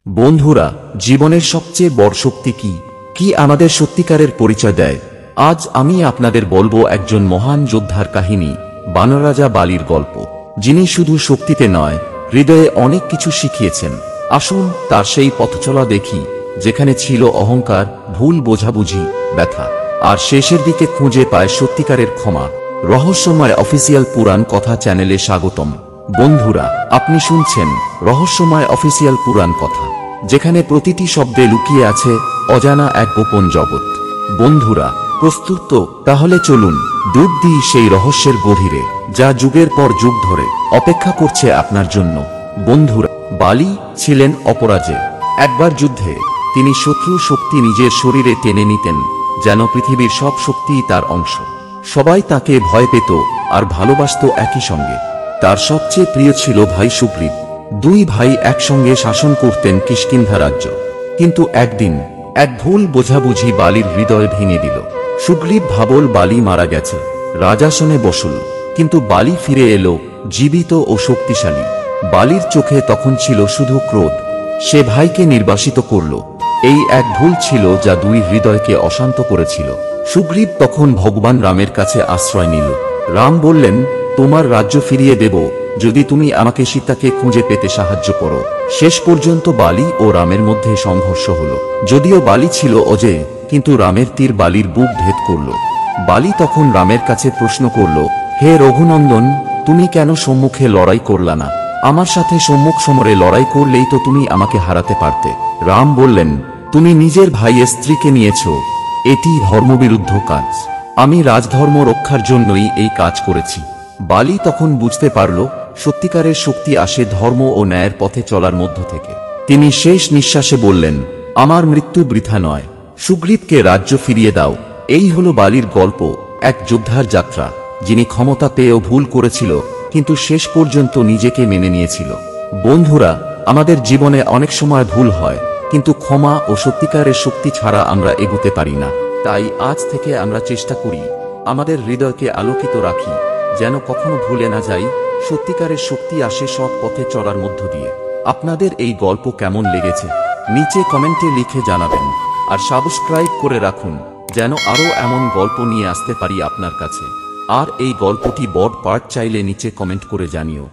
বন্ধুরা, জীবনের সবচেয়ে বড় শক্তি কি কি আমাদের সত্যিকারের পরিচয় দেয়? আজ আমি আপনাদের বলবো একজন মহান যোদ্ধার কাহিনী, বানরাজা বালির গল্প, যিনি শুধু শক্তিতে নয়, হৃদয়ে অনেক কিছু শিখিয়েছেন। আসুন তার সেই পথচলা দেখি, যেখানে ছিল অহংকার, ভুল বোঝাবুঝি, ব্যথা, আর শেষের দিকে খুঁজে পায় সত্যিকারের ক্ষমা। রহস্যময় অফিসিয়াল পুরাণ কথা চ্যানেলে স্বাগতম। বন্ধুরা, আপনি শুনছেন রহস্যময় অফিসিয়াল পুরাণ কথা, যেখানে প্রতিটি শব্দে লুকিয়ে আছে অজানা এক গোপন জগৎ। বন্ধুরা, প্রস্তুত তো? তাহলে চলুন ডুব দিই সেই রহস্যের গভীরে, যা যুগের পর যুগ ধরে অপেক্ষা করছে আপনার জন্য। বন্ধুরা, বালি ছিলেন অপরাজেয়। একবার যুদ্ধে তিনি শত্রুর শক্তি নিজের শরীরে টেনে নিতেন, যেন পৃথিবীর সব শক্তিই তার অংশ। সবাই তাকে ভয় পেত আর ভালোবাসত একই সঙ্গে। তার সবচেয়ে প্রিয় ছিল ভাই সুগ্রীব। দুই ভাই একসঙ্গে শাসন করতেন কিষ্কিন্ধা রাজ্য। কিন্তু একদিন এক ভুল বোঝাবুঝি বালির হৃদয় ভেঙে দিল। সুগ্রীব ভাবল বালি মারা গেছে, রাজাসনে বসল, কিন্তু বালি ফিরে এলো জীবিত ও শক্তিশালী। বালির চোখে তখন ছিল শুধু ক্রোধ। সে ভাইকে নির্বাসিত করল। এই এক ভুল ছিল যা দুই হৃদয়কে অশান্ত করেছিল। সুগ্রীব তখন ভগবান রামের কাছে আশ্রয় নিল। রাম বললেন, তোমার রাজ্য ফিরিয়ে দেব যদি তুমি আমাকে সীতাকে খুঁজে পেতে সাহায্য করো। শেষ পর্যন্ত বালি ও রামের মধ্যে সংঘর্ষ হলো। যদিও বালি ছিল অজেয়, কিন্তু রামের তীর বালির বুক ভেদ করল। বালি তখন রামের কাছে প্রশ্ন করল, হে রঘুনন্দন, তুমি কেন সম্মুখে লড়াই করলা না? আমার সাথে সম্মুখ সমরে লড়াই করলেই তো তুমি আমাকে হারাতে পারতে। রাম বললেন, তুমি নিজের ভাইয়ের স্ত্রীকে নিয়েছ, এটি ধর্মবিরুদ্ধ কাজ। আমি রাজধর্ম রক্ষার জন্যই এই কাজ করেছি। বালি তখন বুঝতে পারল, সত্যিকারের শক্তি আসে ধর্ম ও ন্যায়ের পথে চলার মধ্য থেকে। তিনি শেষ নিঃশ্বাসে বললেন, আমার মৃত্যু বৃথা নয়, সুগ্রীবকে রাজ্য ফিরিয়ে দাও। এই হলো বালির গল্প, এক যোদ্ধার যাত্রা, যিনি ক্ষমতা পেয়েও ভুল করেছিল, কিন্তু শেষ পর্যন্ত নিজেকে মেনে নিয়েছিল। বন্ধুরা, আমাদের জীবনে অনেক সময় ভুল হয়, কিন্তু ক্ষমা ও সত্যিকারের শক্তি ছাড়া আমরা এগোতে পারি না। তাই আজ থেকে আমরা চেষ্টা করি আমাদের হৃদয়কে আলোকিত রাখি, যেন কখনো ভুলে না যাই সত্যিকারের শক্তি আসে সৎ পথে চলার মধ্য দিয়ে। আপনাদের এই গল্প কেমন লেগেছে নিচে কমেন্টে লিখে জানাবেন, আর সাবস্ক্রাইব করে রাখুন, যেন আরও এমন গল্প নিয়ে আসতে পারি আপনার কাছে। আর এই গল্পটি বড় পার্ট চাইলে নিচে কমেন্ট করে জানিও।